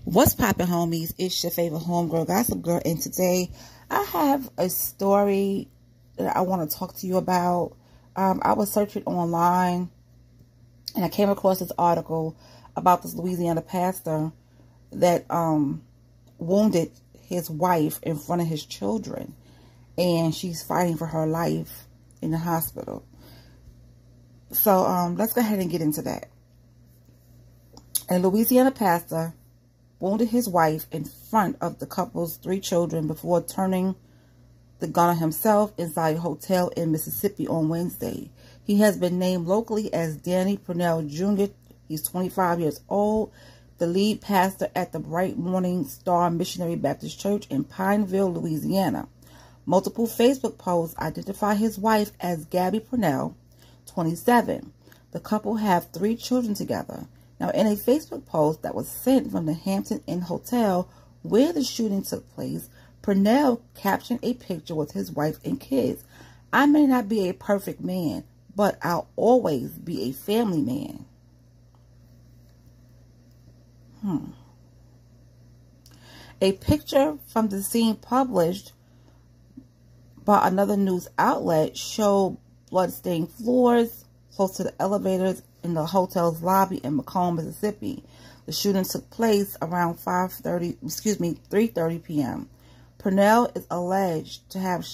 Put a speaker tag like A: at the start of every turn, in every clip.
A: What's poppin', homies? It's your favorite homegirl, Gossip Girl, and today I have a story that I want to talk to you about. I was searching online and I came across this article about this Louisiana pastor that wounded his wife in front of his children, and she's fighting for her life in the hospital. So let's go ahead and get into that. A Louisiana pastor wounded his wife in front of the couple's 3 children before turning the gun on himself inside a hotel in Mississippi on Wednesday. He has been named locally as Danny Prenell Jr. He's 25 years old, the lead pastor at the Bright Morning Star Missionary Baptist Church in Pineville, Louisiana. Multiple Facebook posts identify his wife as Gabby Prenell, 27. The couple have 3 children together. Now, in a Facebook post that was sent from the Hampton Inn Hotel where the shooting took place, Prenell captioned a picture with his wife and kids. "I may not be a perfect man, but I'll always be a family man." A picture from the scene published by another news outlet showed blood-stained floors close to the elevators in the hotel's lobby in Macomb, Mississippi. The shooting took place around 3:30 p.m. Prenell is alleged to have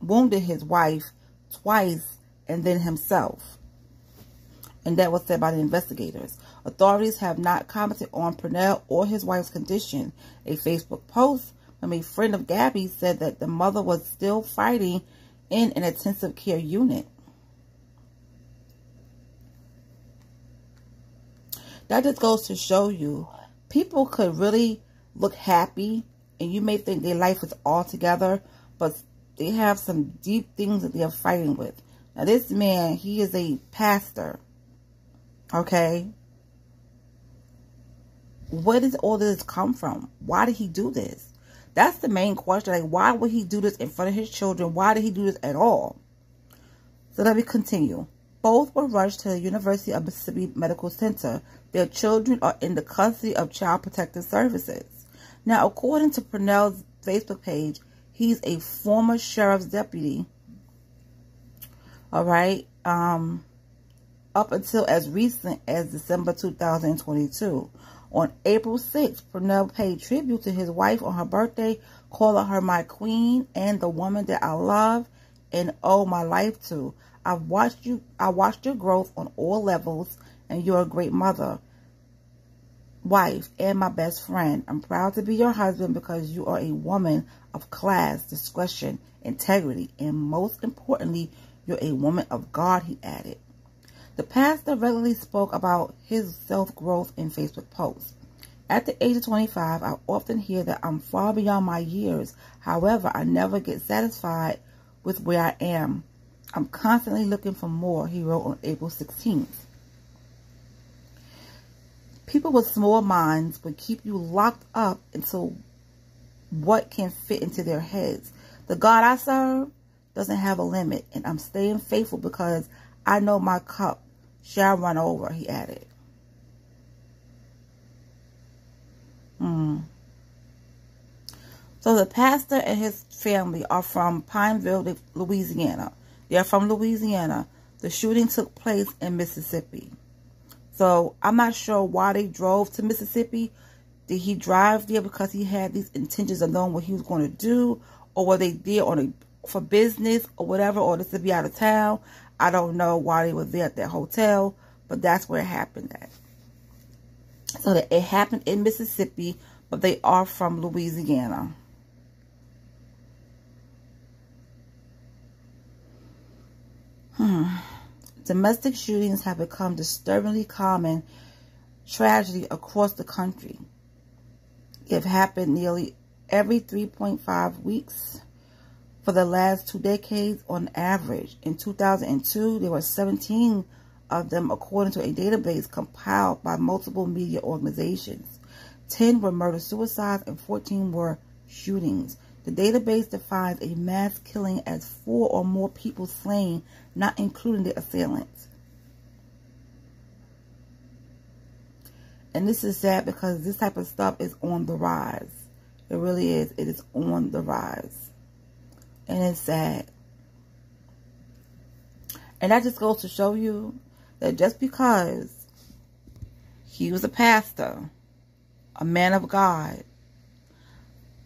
A: wounded his wife twice and then himself. And that was said by the investigators. Authorities have not commented on Prenell or his wife's condition. A Facebook post from a friend of Gabby said that the mother was still fighting in an intensive care unit. That just goes to show you, people could really look happy and you may think their life is all together, but they have some deep things that they're fighting with. Now, this man, he is a pastor, okay? Where does all this come from? Why did he do this? That's the main question. Like, why would he do this in front of his children? Why did he do this at all? So let me continue. Both were rushed to the University of Mississippi Medical Center. Their children are in the custody of Child Protective Services. Now, according to Prenell's Facebook page, he's a former sheriff's deputy. All right. Up until as recent as December 2022. On April 6th, Prenell paid tribute to his wife on her birthday, calling her my queen and the woman that I love and owe my life to. I watched your growth on all levels, and you're a great mother, wife, and my best friend. I'm proud to be your husband because you are a woman of class, discretion, integrity, and most importantly, you're a woman of God, he added. The pastor regularly spoke about his self-growth in Facebook posts. At the age of 25, I often hear that I'm far beyond my years. However, I never get satisfied with where I am. I'm constantly looking for more, he wrote on April 16th. People with small minds would keep you locked up until what can fit into their heads. The God I serve doesn't have a limit, and I'm staying faithful because I know my cup shall run over, he added. So the pastor and his family are from Pineville, Louisiana. They're from Louisiana. The shooting took place in Mississippi. So I'm not sure why they drove to Mississippi. Did he drive there because he had these intentions of knowing what he was going to do? Or were they there for business or whatever, or just to be out of town? I don't know why they were there at that hotel, but that's where it happened at. So that it happened in Mississippi, but they are from Louisiana. Domestic shootings have become disturbingly common tragedy across the country. They have happened nearly every 3.5 weeks for the last 2 decades on average. In 2002, there were 17 of them according to a database compiled by multiple media organizations. 10 were murder-suicides and 14 were shootings. The database defines a mass killing as 4 or more people slain, not including the assailants. And this is sad because this type of stuff is on the rise. It really is. It is on the rise. And it's sad. And that just goes to show you that just because he was a pastor, a man of God,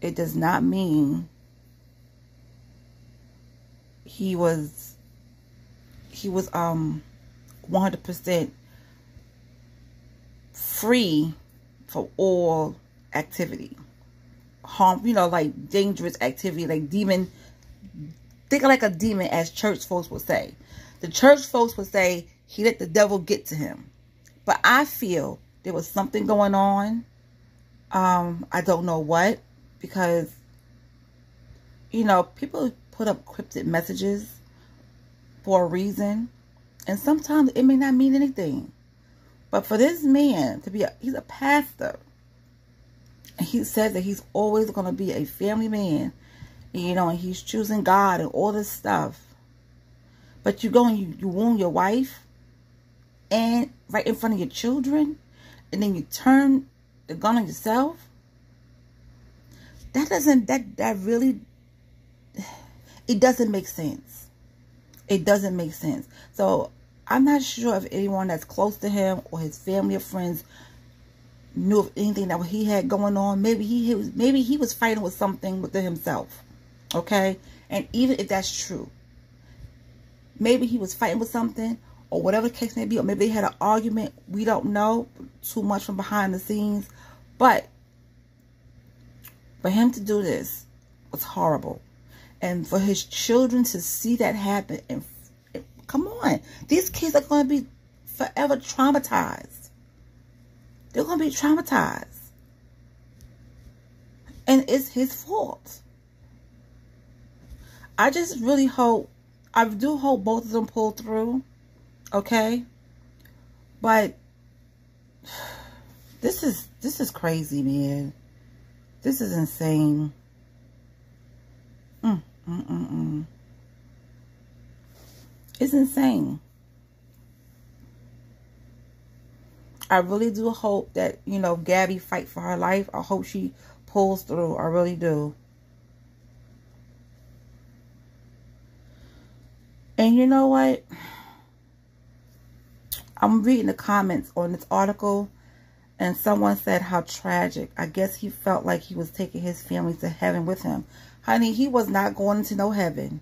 A: it does not mean he was 100% free from all activity. Harm, like dangerous activity, like demon. Think like a demon, as church folks would say. The church folks would say he let the devil get to him. But I feel there was something going on. I don't know what, because, people put up cryptic messages for a reason. And sometimes it may not mean anything. But for this man to be, he's a pastor. And he says that he's always going to be a family man. And he's choosing God and all this stuff. But you go and you wound your wife. And right in front of your children. And then you turn the gun on yourself. That really, it doesn't make sense. It doesn't make sense. So I'm not sure if anyone that's close to him or his family or friends knew of anything that he had going on. Maybe he was fighting with something within himself. Okay? And even if that's true, maybe he was fighting with something, or whatever the case may be, or maybe they had an argument. We don't know too much from behind the scenes. But for him to do this was horrible. And for his children to see that happen, and come on, these kids are going to be forever traumatized. They're going to be traumatized. And it's his fault. I just really hope, I do hope both of them pull through. Okay? But this is crazy, man. This is insane. It's insane. I really do hope that, Gabby fight for her life. I hope she pulls through. I really do. And you know what? I'm reading the comments on this article, and someone said how tragic. I guess he felt like he was taking his family to heaven with him. Honey, he was not going into no heaven.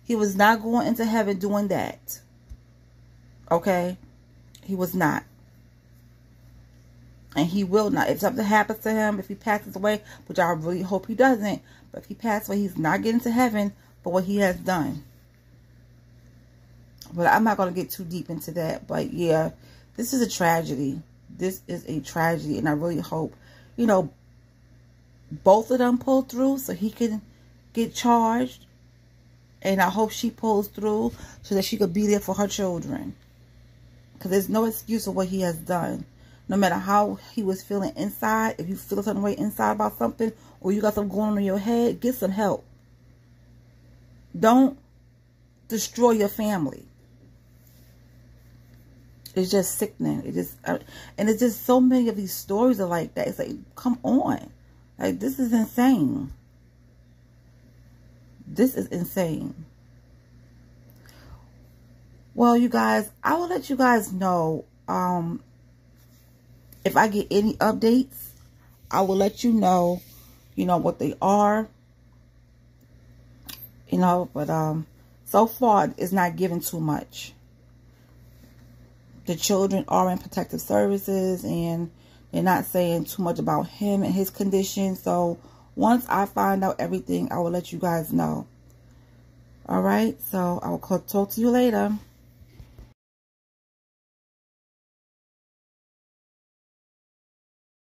A: He was not going into heaven doing that. Okay? He was not. And he will not. If something happens to him, if he passes away, which I really hope he doesn't, but if he passes away, he's not getting to heaven for what he has done. But I'm not going to get too deep into that. But yeah, this is a tragedy. This is a tragedy. And I really hope, both of them pull through so he can get charged. And I hope she pulls through so that she could be there for her children. Because there's no excuse for what he has done. No matter how he was feeling inside, if you feel a certain way inside about something, or you got something going on in your head, get some help. Don't destroy your family. It's just sickening. And it's just so many of these stories are like that. It's like, come on. Like, this is insane. This is insane. Well, you guys, I will let you guys know. If I get any updates, I will let you know, what they are. But so far, it's not giving too much. The children are in protective services, and they're not saying too much about him and his condition. So once I find out everything, I will let you guys know. All right. So I will talk to you later.